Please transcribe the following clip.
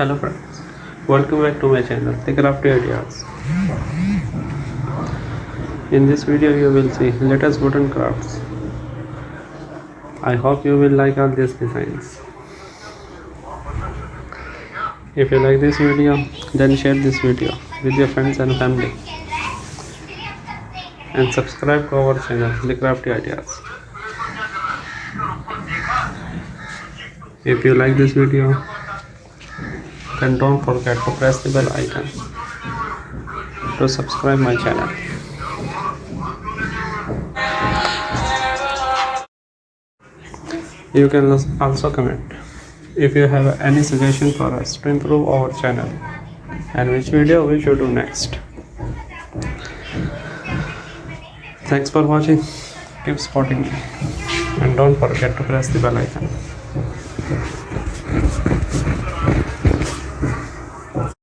Hello friends, welcome back to my channel, The Crafty Ideas. In this video you will see latest wooden crafts. I hope you will like all these designs. If you like this video, then share this video with your friends and family. And subscribe to our channel, The Crafty Ideas. If you like this video, then don't forget to press the bell icon to subscribe my channel. You can also comment if you have any suggestion for us to improve our channel and which video we should do next. Thanks for watching. Keep supporting me and don't forget to press the bell icon.